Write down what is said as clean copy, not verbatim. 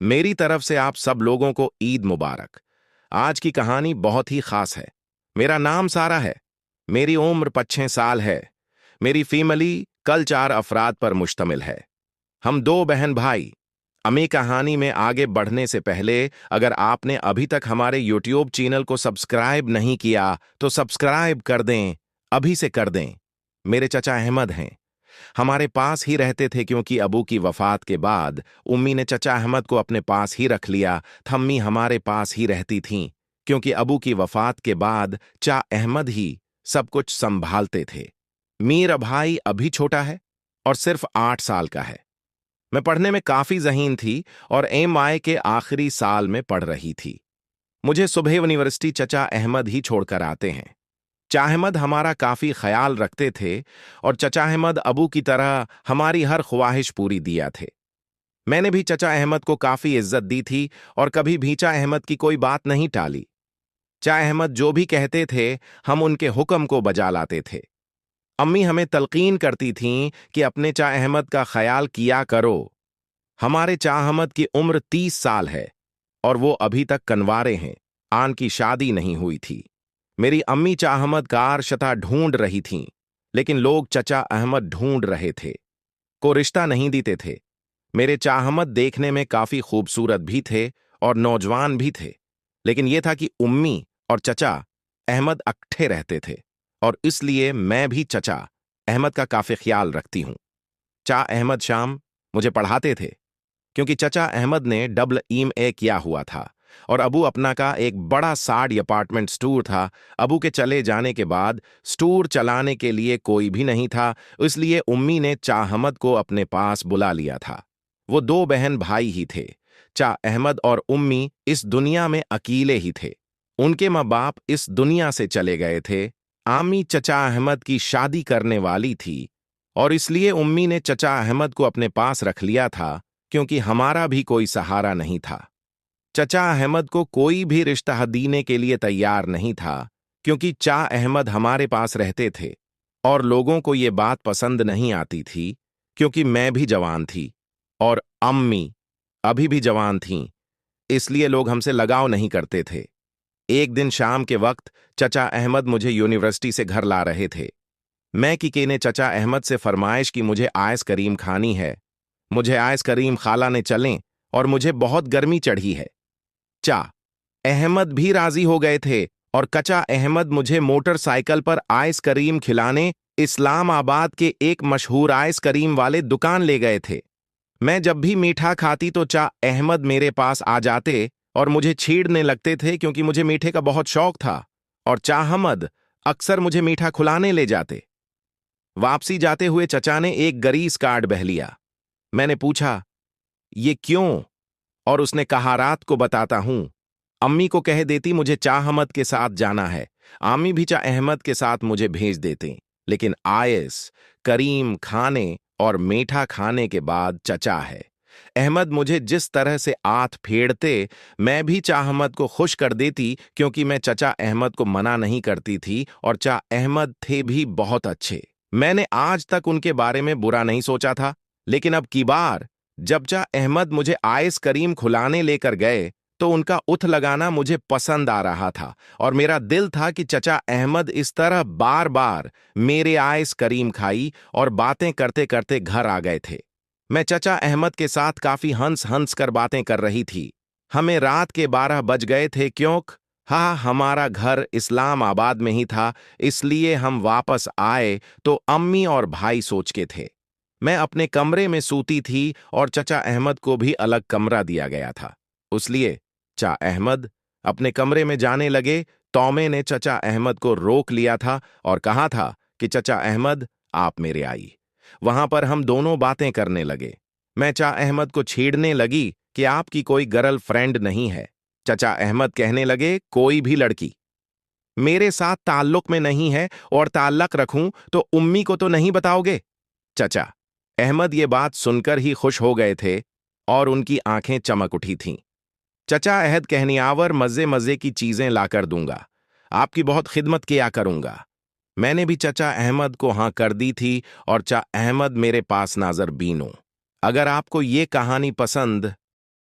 मेरी तरफ से आप सब लोगों को ईद मुबारक। आज की कहानी बहुत ही खास है। मेरा नाम सारा है। मेरी उम्र 25 साल है। मेरी फैमिली कल 4 अफराद पर मुश्तमिल है। हम 2 बहन भाई। अमी कहानी में आगे बढ़ने से पहले अगर आपने अभी तक हमारे यूट्यूब चैनल को सब्सक्राइब नहीं किया तो सब्सक्राइब कर दें, अभी से कर दें। मेरे चचा अहमद हैं। हमारे पास ही रहते थे क्योंकि अबू की वफात के बाद उम्मी ने चचा अहमद को अपने पास ही रख लिया। अम्मी हमारे पास ही रहती थीं क्योंकि अबू की वफात के बाद चा अहमद ही सब कुछ संभालते थे। मेरा भाई अभी छोटा है और सिर्फ 8 साल का है। मैं पढ़ने में काफी ज़हीन थी और एमआई के आखिरी साल में पढ़ रही थी। मुझे सुबह यूनिवर्सिटी चचा अहमद ही छोड़कर आते हैं। चा अहमद हमारा काफी ख्याल रखते थे और चचा अहमद अबू की तरह हमारी हर ख्वाहिश पूरी दिया थे। मैंने भी चचा अहमद को काफी इज्जत दी थी और कभी भी चा अहमद की कोई बात नहीं टाली। चा अहमद जो भी कहते थे हम उनके हुक्म को बजा लाते थे। अम्मी हमें तलकीन करती थीं कि अपने चा अहमद का ख्याल किया करो। हमारे चा अहमद की उम्र 30 साल है और वो अभी तक कनवारे हैं। आन की शादी नहीं हुई थी। मेरी अम्मी चा अहमद कार शता ढूंढ रही थीं, लेकिन लोग चचा अहमद ढूंढ रहे थे। को रिश्ता नहीं देते थे। मेरे चा अहमद देखने में काफी खूबसूरत भी थे और नौजवान भी थे, लेकिन यह था कि उम्मी और चचा अहमद अकट्ठे रहते थे और इसलिए मैं भी चचा अहमद का काफी ख्याल रखती हूं। चा अहमद शाम मुझे पढ़ाते थे क्योंकि चचा अहमद ने डबल एमए किया हुआ था और अबू अपना का एक बड़ा साड़ी अपार्टमेंट स्टोर था। अबू के चले जाने के बाद स्टोर चलाने के लिए कोई भी नहीं था, इसलिए उम्मी ने चा अहमद को अपने पास बुला लिया था। वो 2 बहन भाई ही थे। चा अहमद और उम्मी इस दुनिया में अकेले ही थे। उनके माँ बाप इस दुनिया से चले गए थे। आमी चचा अहमद की शादी करने वाली थी और इसलिए उम्मी ने चचा अहमद को अपने पास रख लिया था क्योंकि हमारा भी कोई सहारा नहीं था। चचा अहमद को कोई भी रिश्ता देने के लिए तैयार नहीं था क्योंकि चा अहमद हमारे पास रहते थे और लोगों को ये बात पसंद नहीं आती थी क्योंकि मैं भी जवान थी और अम्मी अभी भी जवान थीं, इसलिए लोग हमसे लगाव नहीं करते थे। एक दिन शाम के वक्त चचा अहमद मुझे यूनिवर्सिटी से घर ला रहे थे। मैं की ने चचा अहमद से फरमाइश की मुझे आइसक्रीम खानी है, मुझे आइसक्रीम खाला ने चलें और मुझे बहुत गर्मी चढ़ी है। चा अहमद भी राजी हो गए थे और कचा अहमद मुझे मोटरसाइकिल पर आइसक्रीम खिलाने इस्लामाबाद के एक मशहूर आइसक्रीम वाले दुकान ले गए थे। मैं जब भी मीठा खाती तो चा अहमद मेरे पास आ जाते और मुझे छेड़ने लगते थे क्योंकि मुझे मीठे का बहुत शौक था और चा अहमद अक्सर मुझे मीठा खुलाने ले जाते। वापसी जाते हुए चचा ने एक गरीस कार्ड बह लिया। मैंने पूछा, ये क्यों? और उसने कहा, रात को बताता हूं। अम्मी को कह देती मुझे चा अहमद के साथ जाना है। आमी भी चा अहमद के साथ मुझे भेज देते, लेकिन आयस करीम खाने और मीठा खाने के बाद चचा है। अहमद मुझे जिस तरह से आंत फेड़ते मैं भी चा अहमद को खुश कर देती क्योंकि मैं चचा अहमद को मना नहीं करती थी और चा अहमद थे भी बहुत अच्छे। मैंने आज तक उनके बारे में बुरा नहीं सोचा था, लेकिन अब की बार जब चा अहमद मुझे आइसक्रीम खुलाने लेकर गए तो उनका उथ लगाना मुझे पसंद आ रहा था और मेरा दिल था कि चचा अहमद इस तरह बार बार मेरे आइसक्रीम खाई और बातें करते करते घर आ गए थे। मैं चचा अहमद के साथ काफी हंस हंस कर बातें कर रही थी। हमें रात के 12 बज गए थे क्योंकि हमारा घर इस्लामाबाद में ही था, इसलिए हम वापस आए तो अम्मी और भाई सोच के थे। मैं अपने कमरे में सूती थी और चचा अहमद को भी अलग कमरा दिया गया था, इसलिए चा अहमद अपने कमरे में जाने लगे तो मैंने चचा अहमद को रोक लिया था और कहा था कि चचा अहमद आप मेरे आई। वहां पर हम दोनों बातें करने लगे। मैं चा अहमद को छेड़ने लगी कि आपकी कोई गर्ल फ्रेंड नहीं है। चचा अहमद कहने लगे, कोई भी लड़की मेरे साथ ताल्लुक में नहीं है और ताल्लुक रखूं तो उम्मी को तो नहीं बताओगे? चचा अहमद ये बात सुनकर ही खुश हो गए थे और उनकी आंखें चमक उठी थीं। चचा अहद कहनियावर मजे मजे की चीजें लाकर दूंगा, आपकी बहुत खिदमत किया करूंगा। मैंने भी चचा अहमद को हां कर दी थी और चा अहमद मेरे पास नाजर बीनो। अगर आपको ये कहानी पसंद